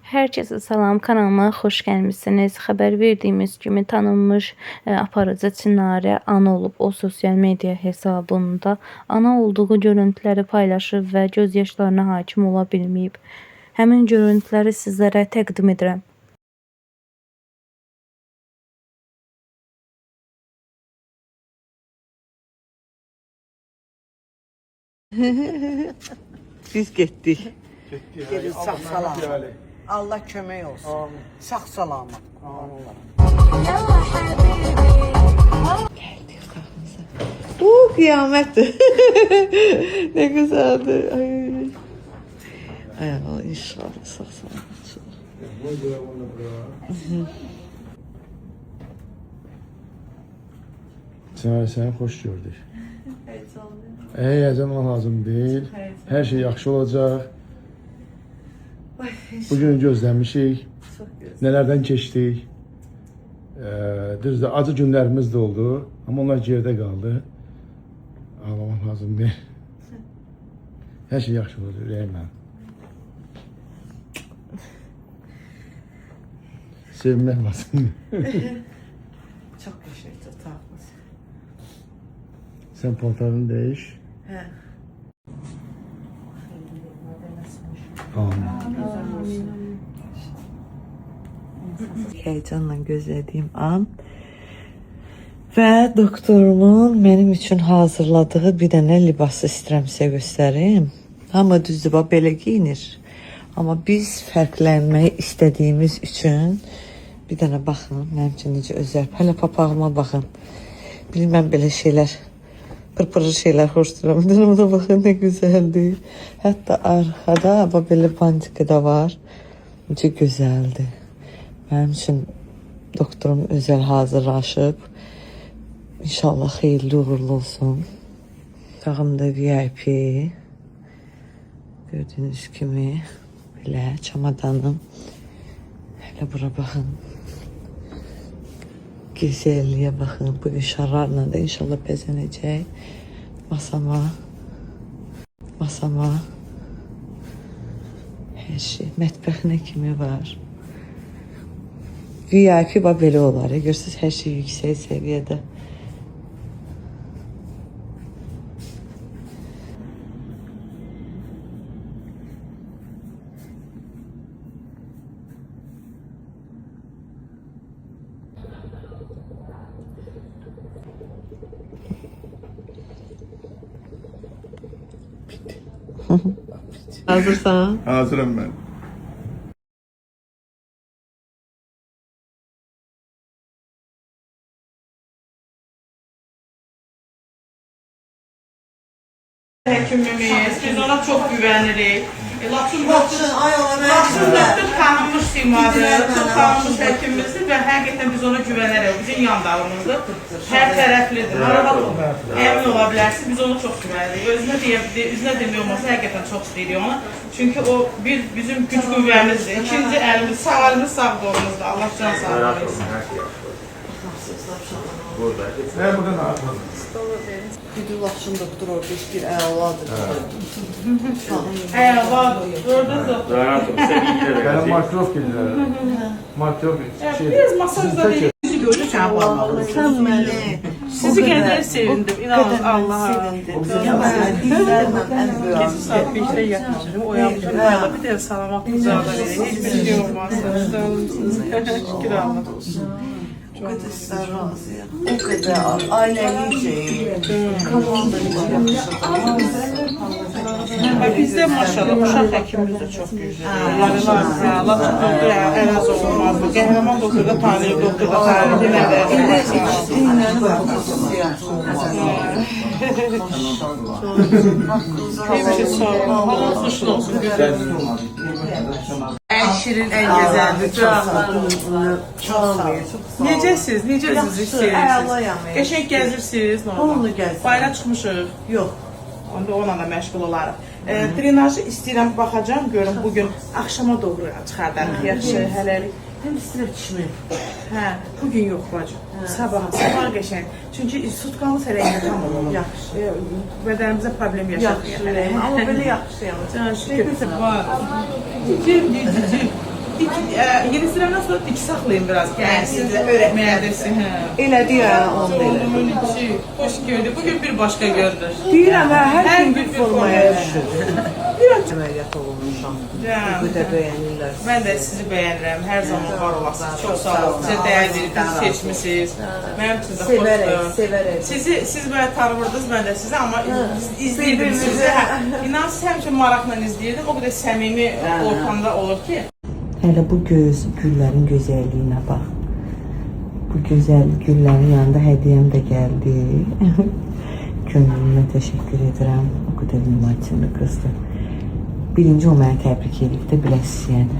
Herkese salam, kanalıma xoş gəlmisiniz. Xəbər verdiyimiz kimi tanınmış aparıcı Çinarə ana olub. O sosial media hesabında ana olduğu görüntüləri paylaşıb və göz yaşlarına hakim ola bilməyib. Həmin görüntüləri sizlərə təqdim edirəm. Biz getdik. Gelin sağ salamat. Allah kömək olsun. Amin. Sağ salamat. Geldik kapımıza. Bu kıyamettir. Ne güzeldi. Ay. Ay Allah inşallah sağ salamat. Səni xoş gördük. Heyecan lazım değil. Her şey yaxşı olacaq. Bugün gözləmişik. Nelerden keçdik. Düzdür, acı günlərimiz de oldu. Ama onlar geride kaldı. Ağlamaq lazım değil. Her şey yaxşı olacaq ürəyimlə. Sevmək lazım. Çok teşekkür ederim. Sen paltarını değiş. He. Amin. Heyecanla gözlediğim an ve doktorumun benim için hazırladığı bir dənə libası istəyirəm sizə göstərim. Hamı düzdür, belə giyinir. Ama biz fərqlənmək istədiyimiz üçün bir dənə baxın, mənim üçün necə özəl. Hələ papağıma baxın. Bilməm belə şeylər, pırpırı şeylər xoşduram. Bir dənə da baxın, ne güzeldir. Hətta arkada belə bantika da var. Necə gözəldir. Mənim üçün doktorum özəl hazırlaşıb. İnşallah xeyirli uğurlu olsun. Tağım da VIP. Gördüğünüz kimi belə çamadanım. Hələ bura baxın. Güzelliğe bakın. Bugün şarlarla da inşallah bəzənəcək. Masama. Her şey. Mətbəx nə kimi var. VIP belə olar. Görürsünüz her şey yüksək səviyyədə. Hazırsan? Hazırım ben. Həkimimiz, biz ona çox güvənirik. Laçın Ay ona doktor tanınmış simadır, çox tanınmış həkimimizdir və həqiqətən biz ona güvənərək, bizim yandalımızdır. Hər tərəflidir, narahat olun. Əmin ola bilərsiniz, biz ona çox güvənirik. Özünə demək olmasa həqiqətən çox istəyirik onu. Çünki o bizim güc qüvvəmizdir. İkinci əlimiz, sağ əlimiz sağ qolumuzdur. Allah can sağlığı versin. Ne burada ne yapalım? Güdülaşın doktor orada bir əladır. Var, gördünüz doktor. Ben markov gelirler. Markov Biz masajda değil. Bizi görürsən bağlı. Sən məni. Sizi qədər sevindim, inanın Allaha. Sevindim. Saat 5'te yatmışım, uyanmışım. Hala bir de salamat kucağına verin. Hiçbir şey olmaz. Sağ olun. Şükür Allah. O qədər sizə razıyam. O qədər ailəlicə, komandacı. Bizdə maşallah uşaq həkimimiz də çox güclüdür. Yəni Allah doktor əvəz olmaz. Qəhrəman doktor da tanıyır, doktor da tanıyır. Yenə Hepsi sağ olun. Allah hoşun olsun. En şirin, en güzeldi. Çox Necəsiz? Necə özünüzü istəyirsiniz? Qəşəng gəzirsiniz, normal. Onunla gəzdim. Bayra çıxmışıq. Yox. Onda onunla da məşğul olarıq. Drenajı istəyirəm, baxacağım, görüm bugün axşama doğru çıxardarıq. Yaxşı, hələlik. Həm istəyirəm kişimi. Hə, bugün yox bacım. Sabah qəşəng. Çünki sutkamız hələ indi tam olur. Yaxşı. Bədənimizə problem yaşatmayaq. Yaxşı. Amma belə yaxşı yəni. Can şükür. Var. Cicim. Yeni sürəmdən sonra dik saxlayın biraz. Gəlsin, öyrətməyədirsin. Elədi ya onu elə. Oğlumun içi, hoş gördük. Bugün bir başqa gördür. Deyirəm ha, hər Hər gün gün bir bir formaya formaya düşür. Biraz əməliyyat olunmuşam. Ya. Bu da bəyənirlər. Mən də sizi bəyənirəm. Hər zaman var olasınız. Çox sağ olun. Sizə dəyər verirsiniz, seçmisiniz. Mənim üçün də Sevərək, xoşdur. sevərək. Siz mənə tanımırdınız, mən də sizi, amma izləyirdim sizi. İnan, siz həmişə maraqla izləyirdim. O qədər səmimi ortamda olur ki. Hələ bu güllərin gözəlliyinə bax. Bu gözəl güllərin yanında hədiyyəm də gəldi. Könlümə təşəkkür edirəm. O qədər hörmətli qızdır. Birinci o məni təbrik edib də biləsiz yəni.